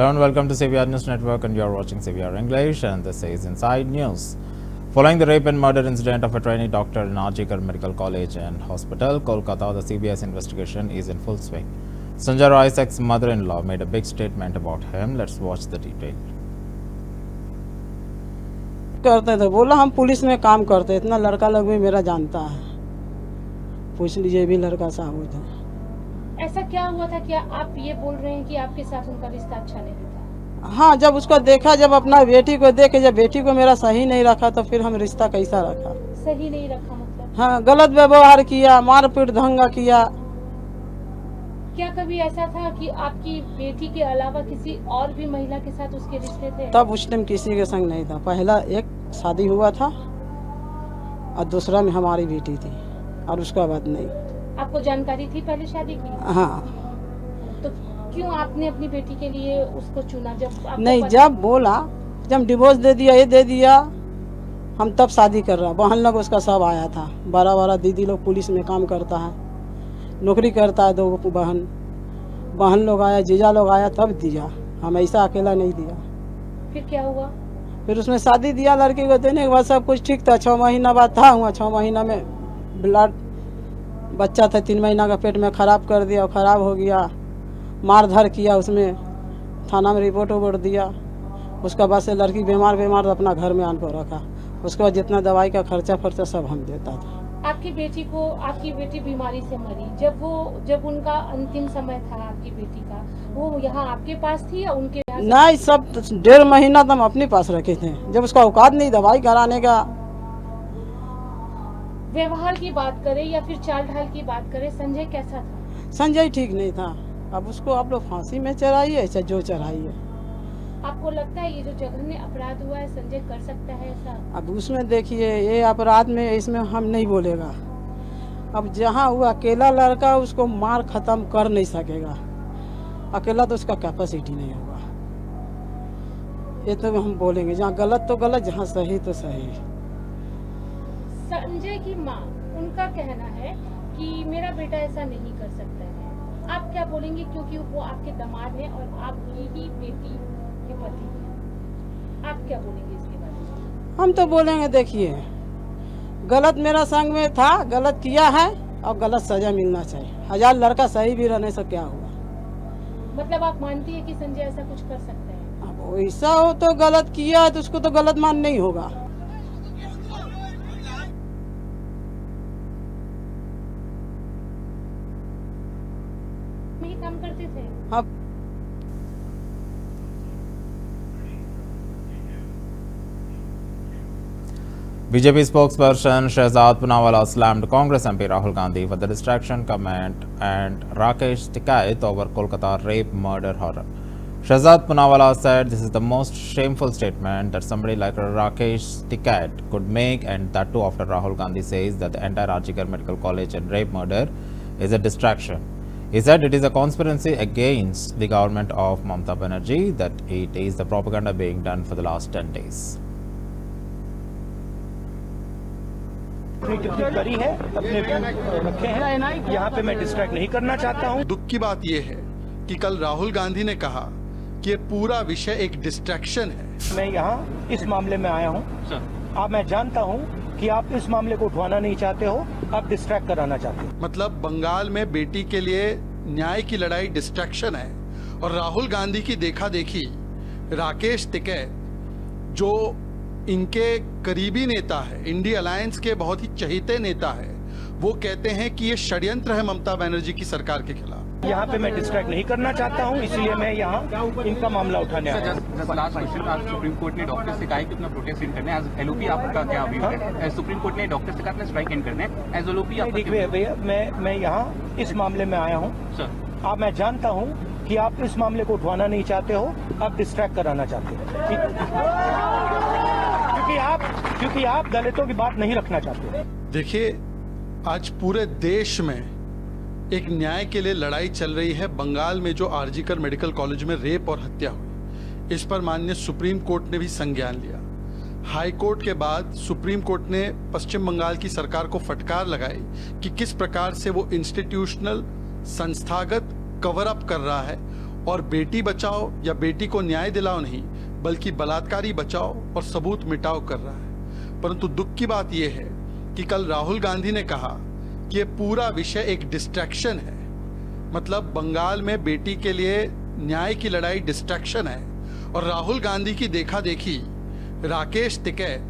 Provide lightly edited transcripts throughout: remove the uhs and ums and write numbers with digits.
Hello and welcome to CVR News Network, and you are watching CVR English, and this is Inside News. Following the rape and murder incident of a trainee doctor in R.G. Kar Medical College and Hospital, Kolkata, the CBS investigation is in full swing. Sanjay Roy's ex-mother-in-law made a big statement about him. Let's watch the detail. करते थे, बोला हम police में काम करते, इतना लड़का लोग भी मेरा जानता है, पूछ लीजिए भी लड़का साहब थे। ऐसा क्या हुआ था? क्या आप ये बोल रहे हैं कि आपके साथ उनका रिश्ता अच्छा नहीं था? हाँ, जब उसको देखा, जब अपना बेटी को देखे, जब बेटी को मेरा सही नहीं रखा तो फिर हम रिश्ता कैसा रखा? सही नहीं रखा मतलब? हाँ, गलत व्यवहार किया, मारपीट दंगा किया। क्या कभी ऐसा था कि आपकी बेटी के अलावा किसी और भी महिला के साथ उसके रिश्ते थे? तब उस टाइम किसी के संग नहीं था, पहला एक शादी हुआ था और दूसरा में हमारी बेटी थी और उसका बाद नहीं। आपको जानकारी थी पहले शादी की? हाँ। तो क्यों आपने अपनी बेटी के लिए उसको चुना? जब नहीं, जब बोला, जब डिवोर्स दे दिया, ये दे दिया, हम तब शादी कर रहा। बहन लोग उसका सब आया था, 12 दीदी लोग पुलिस में काम करता है, नौकरी करता है, 2 बहन लोग आया, जीजा लोग आया, तब दिया। हम ऐसा अकेला नहीं दिया। फिर क्या हुआ? फिर उसमें शादी दिया, लड़की को देने के बाद सब कुछ ठीक था। 6 महीना बाद था हुआ, 6 महीना में ब्लड बच्चा था, 3 महीना का, पेट में खराब कर दिया, खराब हो गया, मार धर किया, उसमें थाना में रिपोर्ट वोट दिया। उसका बाद से लड़की बीमार अपना घर में आन को रखा। उसके बाद जितना दवाई का खर्चा सब हम देता था। आपकी बेटी बीमारी से मरी, जब उनका अंतिम समय था आपकी बेटी का, वो यहाँ आपके पास थी या उनके यहाँ? नहीं, सब 1.5 महीना तो हम अपने पास रखे थे, जब उसका औकात नहीं दवाई कराने का। व्यवहार की बात करें या फिर चाल ढाल की बात करें, संजय कैसा था? संजय ठीक नहीं था। अब उसको आप लोग फांसी में चढ़ाइए चाहे जो चढ़ाइए। आपको लगता है ये जो जघन्य अपराध हुआ है, संजय कर सकता है ऐसा? अब उसमें देखिए, ये अपराध में इसमें हम नहीं बोलेगा। अब जहाँ वो अकेला लड़का, उसको मार खत्म कर नहीं सकेगा, अकेला तो उसका कैपेसिटी नहीं होगा। ये तो हम बोलेंगे, जहाँ गलत तो गलत, जहाँ सही तो सही। संजय की माँ, उनका कहना है कि मेरा बेटा ऐसा नहीं कर सकता है। आप क्या बोलेंगे, क्योंकि वो आपके दामाद हैं और आपकी ही बेटी के पति हैं? आप क्या बोलेंगे इसके बारे में? हम तो बोलेंगे, देखिए, गलत मेरा संग में था, गलत किया है और गलत सजा मिलना चाहिए। 1000 लड़का सही भी रहने से क्या हुआ? मतलब आप मानती है कि संजय ऐसा कुछ कर सकता है? अब ऐसा हो तो गलत किया है तो उसको तो गलत मान नहीं होगा। यही काम करते थे? हाँ। BJP spokesperson Shehzad Poonawalla slammed Congress MP Rahul Gandhi for the distraction comment and Rakesh Tikait over Kolkata rape murder horror. Shehzad Poonawalla said this is the most shameful statement that somebody like Rakesh Tikait could make, and that too after Rahul Gandhi says that the entire R.G. Kar Medical College and rape murder is a distraction. He said it is a conspiracy against the government of Mamata Banerjee, that it is the propaganda being done for the last 10 days. कितनी करी है, अपने रखे हैं, यहाँ पे मैं distract नहीं करना चाहता हूँ। दुख की बात यह है कि कल राहुल गांधी ने कहा कि ये पूरा विषय एक डिस्ट्रैक्शन है। मैं यहाँ इस मामले में आया हूँ। अब मैं जानता हूँ कि आप इस मामले को उठवाना नहीं चाहते हो, आप डिस्ट्रैक्ट कराना चाहते हो। मतलब बंगाल में बेटी के लिए न्याय की लड़ाई डिस्ट्रैक्शन है, और राहुल गांधी की देखा देखी राकेश टिकैत, जो इनके करीबी नेता है, इंडिया अलायंस के बहुत ही चहेते नेता है, वो कहते हैं कि ये षड्यंत्र है ममता बनर्जी की सरकार के खिलाफ। यहाँ पे मैं डिस्ट्रैक्ट नहीं करना चाहता हूँ, इसलिए मैं यहाँ इनका मामला उठाने आया हूँ। सुप्रीम कोर्ट ने डॉक्टर से कहा है कि अपना प्रोटेस्ट एंड करना है। एज एलओपी आपका क्या व्यू है? सुप्रीम कोर्ट ने डॉक्टर से कहा अपना स्ट्राइक एंड करना है। एज एलओपी आप देखिए भैया, मैं यहाँ इस मामले में आया हूँ सर। अब मैं जानता हूँ कि आप इस मामले को उठवाना नहीं चाहते हो, आप डिस्ट्रैक्ट कराना चाहते हो, क्योंकि आप दलितों की बात नहीं रखना चाहते। देखिए, आज पूरे देश में एक न्याय के लिए लड़ाई चल रही है। बंगाल में जो आरजी कर मेडिकल कॉलेज में रेप और हत्या हुई, इस पर माननीय सुप्रीम कोर्ट ने भी संज्ञान लिया। हाई कोर्ट के बाद सुप्रीम कोर्ट ने पश्चिम बंगाल की सरकार को फटकार लगाई कि किस प्रकार से वो इंस्टीट्यूशनल संस्थागत कवर अप कर रहा है और बेटी बचाओ या बेटी को न्याय दिलाओ नहीं, बल्कि बलात्कारी बचाओ और सबूत मिटाओ कर रहा है। परंतु दुख की बात यह है कि कल राहुल गांधी ने कहा कि यह पूरा विषय एक डिस्ट्रैक्शन है। मतलब बंगाल में बेटी के लिए न्याय की लड़ाई डिस्ट्रैक्शन है। और राहुल गांधी की देखा देखी राकेश टिकैत,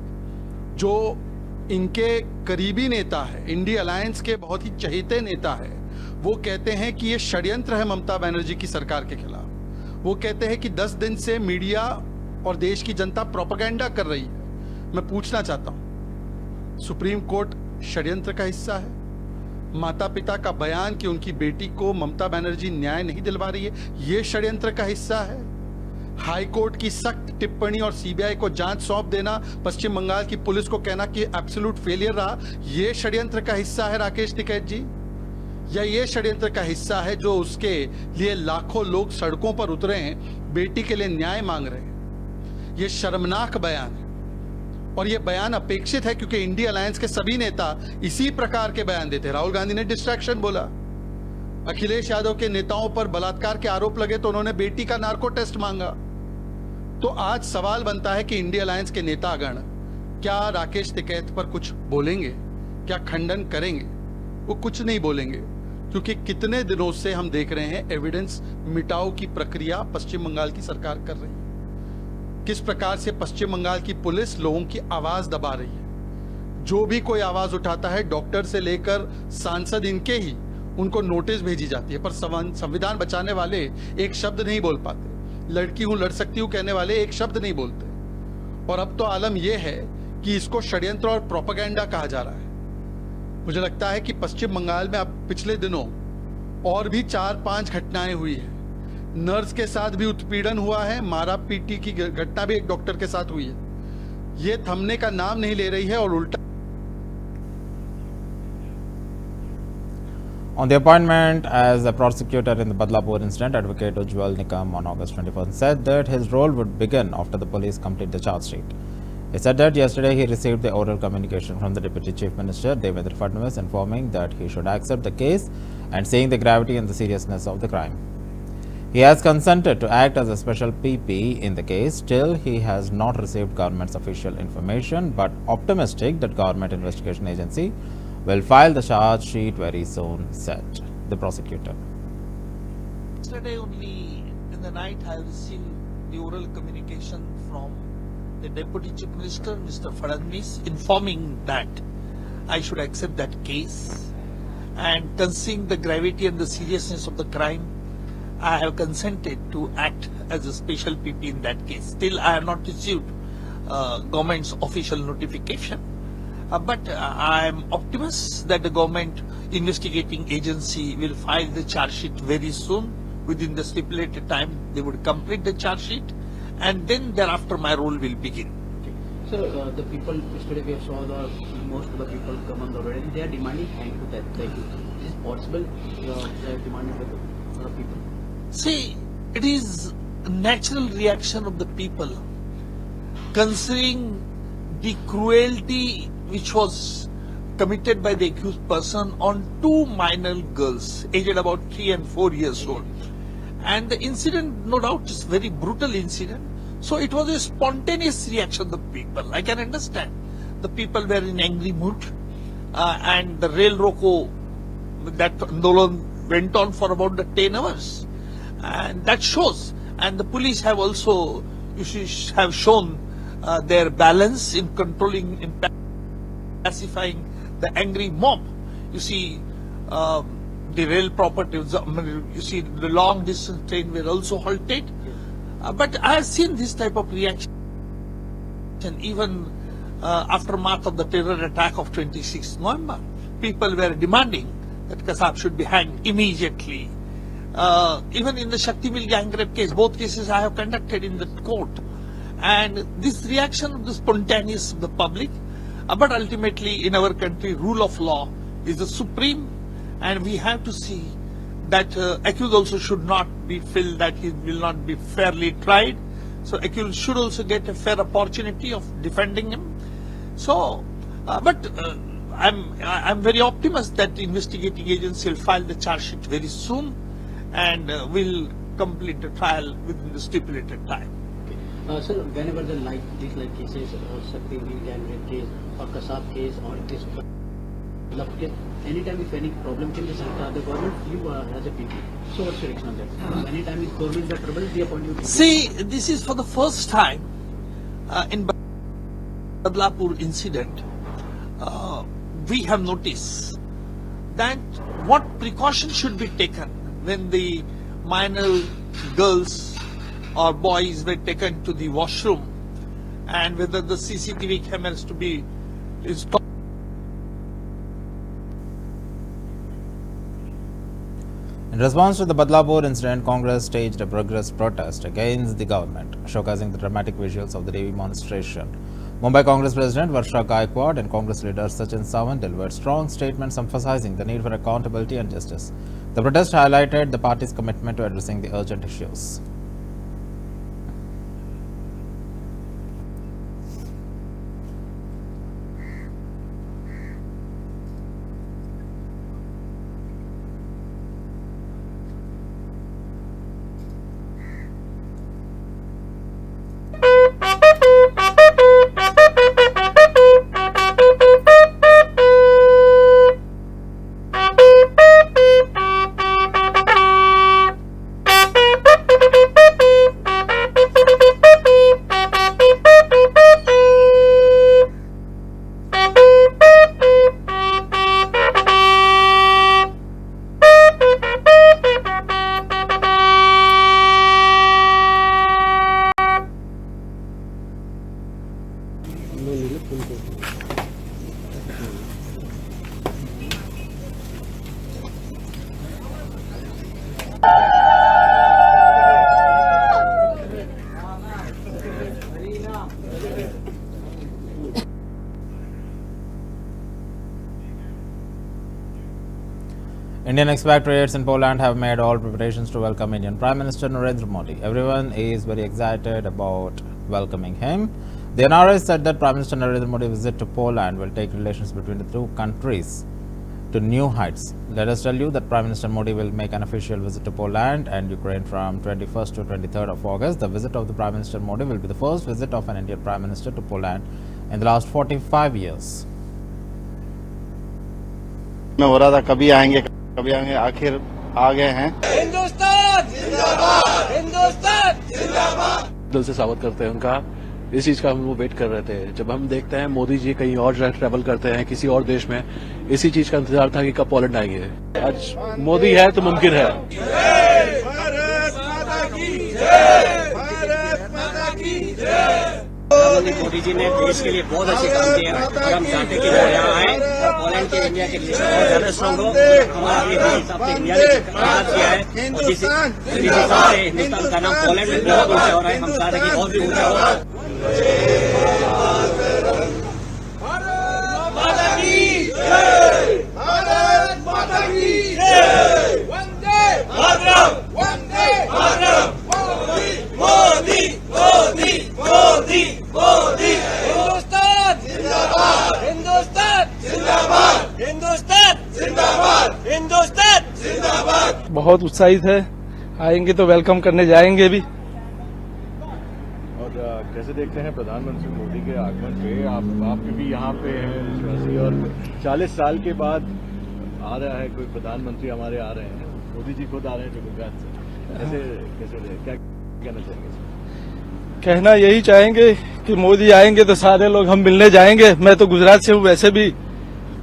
जो इनके करीबी नेता है, इंडिया अलायंस के बहुत ही चहेते नेता है, वो कहते हैं कि ये षड्यंत्र है ममता बनर्जी की सरकार के खिलाफ। वो कहते हैं कि 10 दिन से मीडिया और देश की जनता प्रोपेगेंडा कर रही है। मैं पूछना चाहता हूं, सुप्रीम कोर्ट षड्यंत्र का हिस्सा है? माता पिता का बयान कि उनकी बेटी को ममता बनर्जी न्याय नहीं दिलवा रही है, ये षड्यंत्र का हिस्सा है? हाई कोर्ट की सख्त टिप्पणी और सीबीआई को जांच सौंप देना, पश्चिम बंगाल की पुलिस को कहना कि एब्सोल्यूट फेलियर रहा, ये षड्यंत्र का हिस्सा है राकेश टिकैत जी? या ये षड्यंत्र का हिस्सा है जो उसके लिए लाखों लोग सड़कों पर उतरे हैं, बेटी के लिए न्याय मांग रहे हैं? ये शर्मनाक बयान है और ये बयान अपेक्षित है, क्योंकि इंडिया अलायंस के सभी नेता इसी प्रकार के बयान देते हैं। राहुल गांधी ने डिस्ट्रैक्शन बोला, अखिलेश यादव के नेताओं पर बलात्कार के आरोप लगे तो उन्होंने बेटी का नार्को टेस्ट मांगा। तो आज सवाल बनता है कि इंडिया अलायंस के नेतागण क्या राकेश टिकैत पर कुछ बोलेंगे, क्या खंडन करेंगे? वो कुछ नहीं बोलेंगे, क्योंकि कितने दिनों से हम देख रहे हैं एविडेंस मिटाओ की प्रक्रिया पश्चिम बंगाल की सरकार कर रही है। किस प्रकार से पश्चिम बंगाल की पुलिस लोगों की आवाज दबा रही है। जो भी कोई आवाज उठाता है, डॉक्टर से लेकर सांसद इनके ही, उनको नोटिस भेजी जाती है। पर संविधान बचाने वाले एक शब्द नहीं बोल पाते। लड़की हूं, लड़ सकती हूं कहने वाले एक शब्द नहीं बोलते। और अब तो आलम यह है कि इसको षड्यंत्र और प्रोपेगेंडा कहा जा रहा है। मुझे लगता है कि पश्चिम बंगाल में अब पिछले दिनों और भी 4-5 घटनाएं हुई है। नर्स के साथ भी उत्पीड़न हुआ है, मारा पीटी की घटना भी एक डॉक्टर के साथ हुई है। ये थमने का नाम नहीं ले रही है और उल्टा। On the appointment as a prosecutor in the Badlapur incident, Advocate Ujjwal Nikam on August 21st said that his role would begin after the police complete the charge sheet. He said that yesterday he received the oral communication from the Deputy Chief Minister Devendra Fadnavis informing that he should accept the case and seeing the gravity and the seriousness of the crime. He has consented to act as a special PP in the case. Still, he has not received government's official information, but optimistic that government investigation agency will file the charge sheet very soon, said the prosecutor. Yesterday only in the night I received the oral communication from the Deputy Chief Minister, Mr. Fadnavis, informing that I should accept that case, and considering the gravity and the seriousness of the crime, I have consented to act as a special PP in that case. Still, I have not received government's official notification. But I am optimistic that the government investigating agency will file the charge sheet very soon. Within the stipulated time, they would complete the charge sheet, and then thereafter my role will begin. So the people yesterday we saw most of the people come on the road and they are demanding thank you. Is it possible they are demanding the people? See, it is a natural reaction of the people, considering the cruelty which was committed by the accused person on 2 minor girls aged about 3 and 4 years old. And the incident, no doubt, is a very brutal incident. So it was a spontaneous reaction of the people. I can understand. The people were in angry mood, and the rail roko, that Andolan went on for about 10 hours. And that shows. And the police have also have shown their balance in controlling, in pacifying the angry mob. You see, the rail properties, you see, the long distance train were also halted. But I have seen this type of reaction even aftermath of the terror attack of 26 November. People were demanding that Kasab should be hanged immediately. Even in the Shakti Mill gang rape case, both cases I have conducted in the court. And this reaction of the spontaneous of the public, but ultimately in our country, rule of law is the supreme, and we have to see that accused also should not be felt that he will not be fairly tried. So accused should also get a fair opportunity of defending him. So, I'm very optimistic that the investigating agency will file the charge sheet very soon, and will complete the trial within the stipulated time. Sir, whenever the these cases, Shakti Gang case or Kasab case or this case, anytime if any problem can be the government, you as a people. So what's your reaction on that? Anytime if government is trouble, they appoint you. See, this is for the first time in Badlapur incident. We have noticed that what precautions should be taken when the minor girls or boys were taken to the washroom, and whether the CCTV cameras to be installed. In response to the Badlapur incident, Congress staged a vigorous protest against the government, showcasing the dramatic visuals of the demonstration. Mumbai Congress President Varsha Gaikwad and Congress leader Sachin Sawant delivered strong statements emphasizing the need for accountability and justice. The protest highlighted the party's commitment to addressing the urgent issues. Indian expatriates in Poland have made all preparations to welcome Indian Prime Minister Narendra Modi. Everyone is very excited about welcoming him. The NRI said that Prime Minister Narendra Modi's visit to Poland will take relations between the two countries to new heights. Let us tell you that Prime Minister Modi will make an official visit to Poland and Ukraine from 21st to 23rd of August. The visit of the Prime Minister Modi will be the first visit of an Indian Prime Minister to Poland in the last 45 years. मैं हो रहा था कभी आएंगे आखिर आ गए हैं। हिंदुस्तान जिंदाबाद, हिंदुस्तान जिंदाबाद। दिल से स्वागत करते हैं उनका। इस चीज का हम वो वेट कर रहे थे। जब हम देखते हैं मोदी जी कहीं और ट्रैवल करते हैं किसी और देश में, इसी चीज का इंतजार था कि कब पोलैंड आएंगे। आज मोदी है तो मुमकिन है। भारत माता की जय, भारत माता की जय। मोदी जी ने देश के लिए बहुत अच्छे काम किए हैं और हम चाहते हैं कि वो यहाँ आए और पोलैंड के इंडिया के रिलेशन बहुत ज्यादा स्ट्रांग हो। हमारा हिसाब से इंडिया ने काम किया है और जिस हिसाब से हिंदुस्तान का नाम पोलैंड में बहुत ऊंचा हो रहा है, हम चाहते हैं कि और भी ऊंचा हो। भारत माता की जय, भारत माता की जय। वंदे मातरम, वंदे मातरम। मोदी मोदी मोदी मोदी। हिंदुस्तान जिंदाबाद, हिंदुस्तान जिंदाबाद, हिंदुस्तान जिंदाबाद, हिंदुस्तान जिंदाबाद। बहुत उत्साहित है, आएंगे तो वेलकम करने जाएंगे भी। और कैसे देखते हैं प्रधानमंत्री मोदी के आगमन पे? आप भी यहाँ पे हैं विश्वासी, और 40 साल के बाद आ रहा है कोई प्रधानमंत्री हमारे आ रहे हैं, मोदी जी खुद आ रहे हैं जो गुजरात से। कैसे क्या कहना चाहेंगे? कहना यही चाहेंगे कि मोदी आएंगे तो सारे लोग हम मिलने जाएंगे। मैं तो गुजरात से हूँ वैसे भी।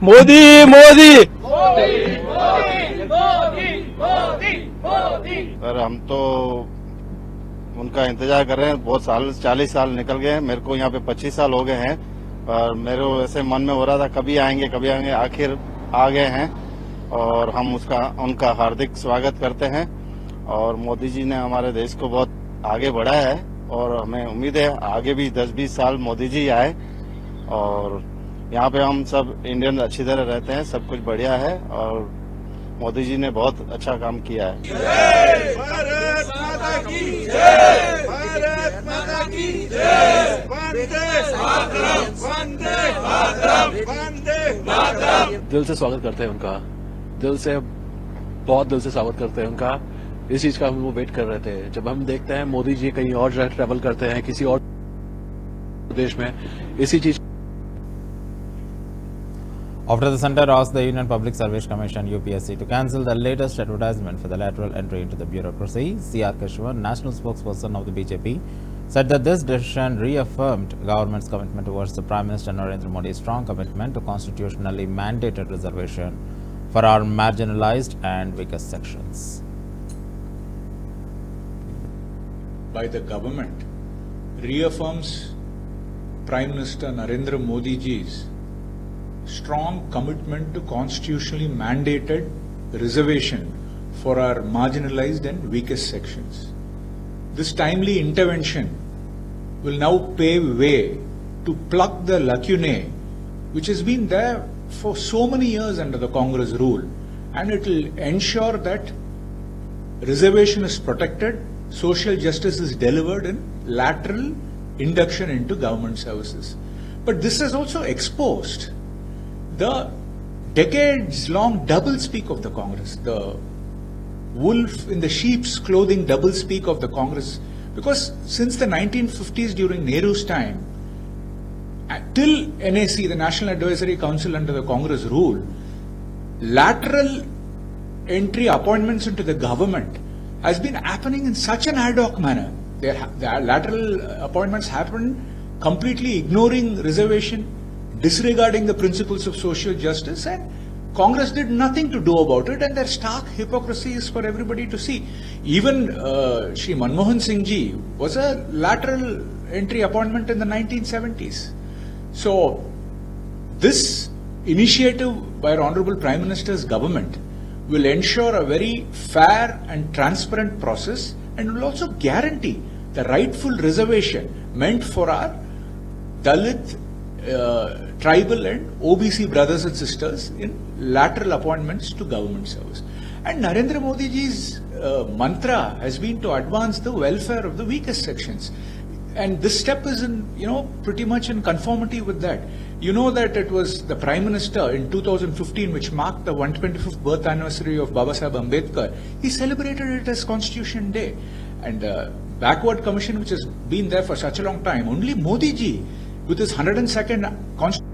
मोदी मोदी सर, हम तो उनका इंतजार कर रहे हैं। बहुत साल 40 साल निकल गए हैं, मेरे को यहाँ पे 25 साल हो गए हैं, और मेरे को ऐसे मन में हो रहा था कभी आएंगे, आखिर आ गए हैं। और हम उनका हार्दिक स्वागत करते हैं। और मोदी जी ने हमारे देश को बहुत आगे बढ़ाया है और हमें उम्मीद है आगे भी 10-20 साल मोदी जी आए। और यहाँ पे हम सब इंडियन अच्छी तरह रहते हैं, सब कुछ बढ़िया है और मोदी जी ने बहुत अच्छा काम किया है। जय भारत माता की जय, भारत माता की जय। वंदे मातरम, वंदे मातरम, वंदे मातरम। दिल से स्वागत करते हैं उनका, बहुत दिल से स्वागत करते हैं उनका। इस चीज का हम वो वेट कर रहे थे। जब हम देखते हैं मोदी जी कहीं और ट्रैवल करते हैं किसी और देश में, इसी चीज After the center asked the Union Public Service Commission UPSC to cancel the latest advertisement for the lateral entry into the bureaucracy, C.R. Keshwan, national spokesperson of the BJP, said that this decision reaffirmed government's commitment towards the Prime Minister Narendra Modi's strong commitment to constitutionally mandated reservation for our marginalized and weakest sections. By the government reaffirms Prime Minister Narendra Modi ji's strong commitment to constitutionally mandated reservation for our marginalized and weakest sections. This timely intervention will now pave way to plug the lacunae which has been there for so many years under the Congress rule, and it will ensure that reservation is protected, social justice is delivered in lateral induction into government services. But this has also exposed the decades-long doublespeak of the Congress, the wolf in the sheep's clothing doublespeak of the Congress, because since the 1950s during Nehru's time, till NAC, the National Advisory Council under the Congress rule, lateral entry appointments into the government has been happening in such an ad hoc manner. The lateral appointments happen completely ignoring reservation, disregarding the principles of social justice, and Congress did nothing to do about it, and their stark hypocrisy is for everybody to see. Even Shri Manmohan Singh ji was a lateral entry appointment in the 1970s. So this initiative by our Honorable Prime Minister's government will ensure a very fair and transparent process, and will also guarantee the rightful reservation meant for our Dalit, tribal and OBC brothers and sisters in lateral appointments to government service. And Narendra Modi ji's mantra has been to advance the welfare of the weakest sections. And this step is in, pretty much in conformity with that. You know that it was the Prime Minister in 2015 which marked the 125th birth anniversary of Baba Saheb Ambedkar. He celebrated it as Constitution Day. And backward commission which has been there for such a long time, only Modi ji with his 102nd Constitution.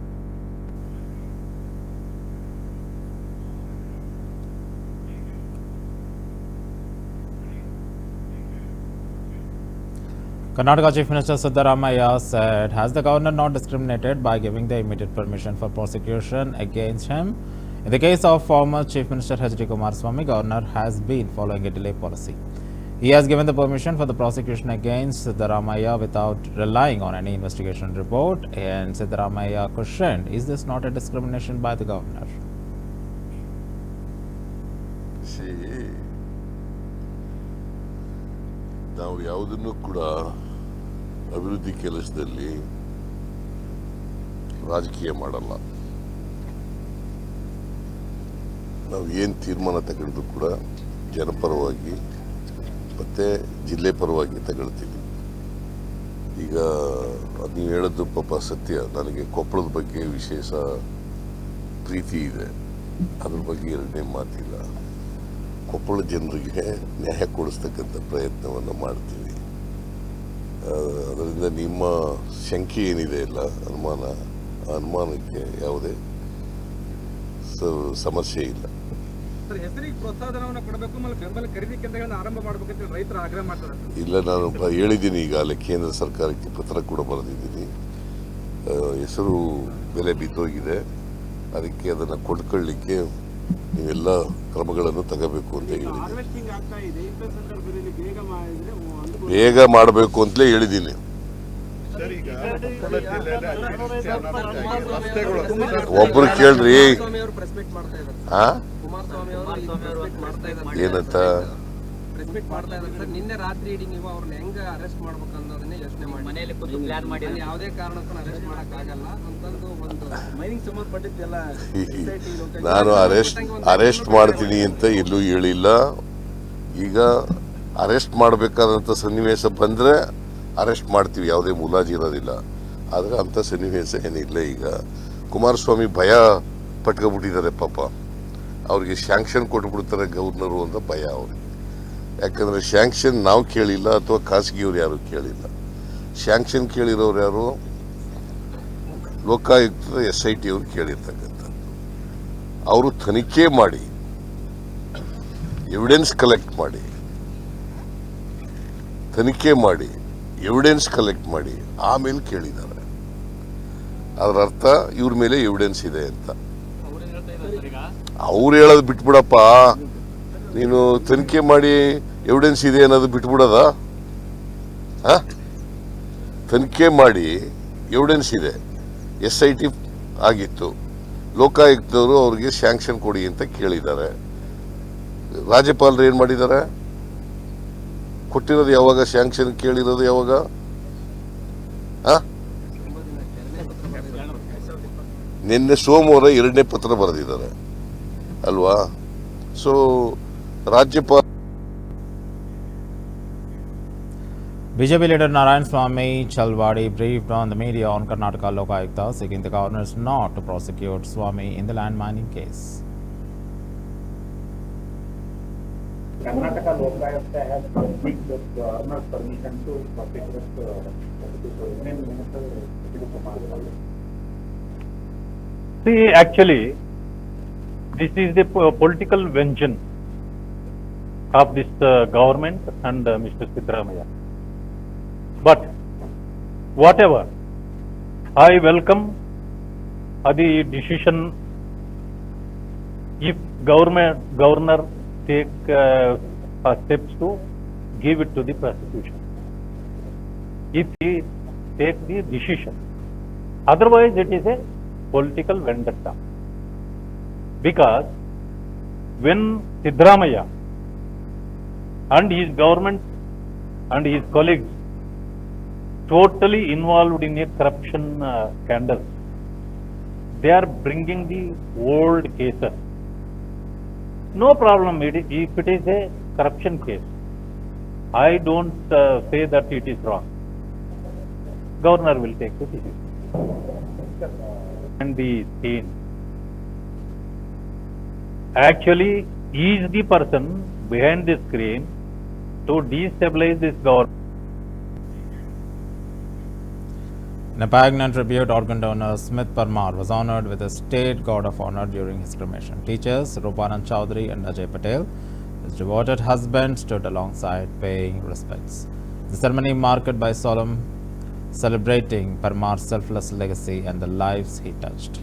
Karnataka Chief Minister Siddaramaiah said, has the governor not discriminated by giving the immediate permission for prosecution against him? In the case of former Chief Minister H.D. Kumaraswamy, governor has been following a delay policy. He has given the permission for the prosecution against Siddaramaiah without relying on any investigation report, and Siddaramaiah questioned, is this not a discrimination by the governor? ನಾವು ಯಾವುದನ್ನು ಕೂಡ ಅಭಿವೃದ್ಧಿ ಕೆಲಸದಲ್ಲಿ ರಾಜಕೀಯ ಮಾಡಲ್ಲ. ನಾವು ಏನು ತೀರ್ಮಾನ ತಗೊಂಡ್ರು ಕೂಡ ಜನಪರವಾಗಿ ಮತ್ತೆ ಜಿಲ್ಲೆ ಪರವಾಗಿ ತಗೊಳ್ತೀವಿ. ಈಗ ನೀವು ಹೇಳೋದು ಪಾಪ ಸತ್ಯ. ನನಗೆ ಕೊಪ್ಪಳದ ಬಗ್ಗೆ ವಿಶೇಷ ಪ್ರೀತಿ ಇದೆ, ಅದ್ರ ಬಗ್ಗೆ ಎರಡನೇ ಮಾತಿಲ್ಲ. ಕೊಪ್ಪಳ ಜನರಿಗೆ ನ್ಯಾಯ ಕೊಡಿಸ್ತಕ್ಕಂಥ ಪ್ರಯತ್ನವನ್ನು ಮಾಡ್ತೀವಿ. ಅದರಿಂದ ನಿಮ್ಮ ಶಂಕೆ ಏನಿದೆ ಇಲ್ಲ ಅನುಮಾನಕ್ಕೆ ಯಾವುದೇ ಸಮಸ್ಯೆ ಇಲ್ಲ. ಇಲ್ಲ, ನಾನು ಹೇಳಿದ್ದೀನಿ, ಈಗಾಗಲೇ ಕೇಂದ್ರ ಸರ್ಕಾರಕ್ಕೆ ಪತ್ರ ಕೂಡ ಬರೆದಿದ್ದೀನಿ. ಹೆಸರು ಬೆಲೆ ಬಿದ್ದೋಗಿದೆ, ಅದಕ್ಕೆ ಅದನ್ನು ಕೊಂಡ್ಕೊಳ್ಳಿಕ್ಕೆ ನೀವೆಲ್ಲ ಕ್ರಮಗಳನ್ನು ತಗೋಬೇಕು ಅಂತ ಹೇಳಿದ್ದೀನಿ. ಬೇಗ ಮಾಡಬೇಕು ಅಂತಲೇ ಹೇಳಿದ್ದೀನಿ. ಒಬ್ರು ಕೇಳ್ರಿ ಏನಂತ. ನಿನ್ನೆ ರಾತ್ರಿ ಇಡೀ ನೀವು ಅವ್ರನ್ನ ಹೆಂಗ ಅರೆಸ್ಟ್ ಮಾಡ್ಬೇಕು ಅನ್ನೋದನ್ನೇ ಯೋಚನೆ ಮಾಡಿ ಯಾವುದೇ ಕಾರಣಕ್ಕೂ ಅರೆಸ್ಟ್ ಮಾಡಕ್ ಆಗಲ್ಲ ಅಂತಂದು ಒಂದು ಮೈನಿಂಗ್ ಸಂಬಂಧಪಟ್ಟಿದ್ದೆಲ್ಲ ನಾನು ಅರೆಸ್ಟ್ ಮಾಡ್ತೀನಿ ಅಂತ ಎಲ್ಲೂ ಹೇಳಿಲ್ಲ. ಈಗ ಅರೆಸ್ಟ್ ಮಾಡಬೇಕಾದಂಥ ಸನ್ನಿವೇಶ ಬಂದ್ರೆ ಅರೆಸ್ಟ್ ಮಾಡ್ತೀವಿ, ಯಾವುದೇ ಮುಲಾಜಿ ಇರೋದಿಲ್ಲ. ಆದ್ರೆ ಅಂಥ ಸನ್ನಿವೇಶ ಏನಿಲ್ಲ. ಈಗ ಕುಮಾರಸ್ವಾಮಿ ಭಯ ಪಟ್ಕೊಬಿಟ್ಟಿದ್ದಾರೆ ಪಾಪ. ಅವ್ರಿಗೆ ಸ್ಯಾಂಕ್ಷನ್ ಕೊಟ್ಬಿಡ್ತಾರೆ ಗವರ್ನರು ಅಂತ ಭಯ ಅವ್ರಿಗೆ. ಯಾಕಂದರೆ ಶ್ಯಾಂಕ್ಷನ್ ನಾವು ಕೇಳಿಲ್ಲ ಅಥವಾ ಖಾಸಗಿಯವ್ರು ಯಾರು ಕೇಳಿಲ್ಲ. ಶ್ಯಾಂಕ್ಷನ್ ಕೇಳಿರೋರು ಯಾರು? ಲೋಕಾಯುಕ್ತದ SIT ಅವರು ಕೇಳಿರ್ತಕ್ಕಂಥದ್ದು. ಅವರು ತನಿಖೆ ಮಾಡಿ ಎವಿಡೆನ್ಸ್ ಕಲೆಕ್ಟ್ ಮಾಡಿ ಆಮೇಲೆ ಕೇಳಿದ್ದಾರೆ. ಅದರ ಅರ್ಥ ಇವ್ರ ಮೇಲೆ ಎವಿಡೆನ್ಸ್ ಇದೆ ಅಂತ. ಅವ್ರು ಹೇಳೋದು ಬಿಟ್ಬಿಡಪ್ಪ, ನೀನು ತನಿಖೆ ಮಾಡಿ ಎವಿಡೆನ್ಸ್ ಇದೆ ಅನ್ನೋದು ಬಿಟ್ಬಿಡೋದ? ತನಿಖೆ ಮಾಡಿ ಎವಿಡೆನ್ಸ್ ಇದೆ, SIT ಆಗಿತ್ತು, ಲೋಕಾಯುಕ್ತವರು ಅವ್ರಿಗೆ ಸ್ಯಾಂಕ್ಷನ್ ಕೊಡಿ ಅಂತ ಕೇಳಿದ್ದಾರೆ. ರಾಜ್ಯಪಾಲರು ಏನ್ ಮಾಡಿದ್ದಾರೆ? ಕೊಟ್ಟಿರೋದು ಯಾವಾಗ? ಸ್ಯಾಂಕ್ಷನ್ ಕೇಳಿರೋದು ಯಾವಾಗ? ನಿನ್ನೆ ಸೋಮವಾರ 2ನೇ ಪತ್ರ ಬರೆದಿದ್ದಾರೆ ಅಲ್ವಾ? ಸೊ ರಾಜ್ಯಪಾಲ BJP leader Narayan Swamy Chalwadi briefed on the media on Karnataka Lokayukta seeking the governors not to prosecute Swamy in the land mining case. Karnataka Lokayukta has seek the governor's permission to prosecute Union Minister Kumar. See, actually, this is the political vengeance of this government and Mr. Siddaramaiah. But whatever, I welcome the decision. If governor take steps to give it to the prosecution, if he take the decision, otherwise it is a political vendetta. Because when Siddaramaiah and his government and his colleagues totally involved in a corruption scandal, they are bringing the old cases. No problem if it is a corruption case. I don't say that it is wrong. Governor will take the decision. And the scene. Actually, he is the person behind the screen to destabilize this government. In a poignant tribute, organ donor Smith Parmar was honoured with a State Guard of Honour during his cremation. Teachers Rupanand Chowdhury and Ajay Patel, his devoted husband, stood alongside paying respects. The ceremony marked by solemn celebrating Parmar's selfless legacy and the lives he touched.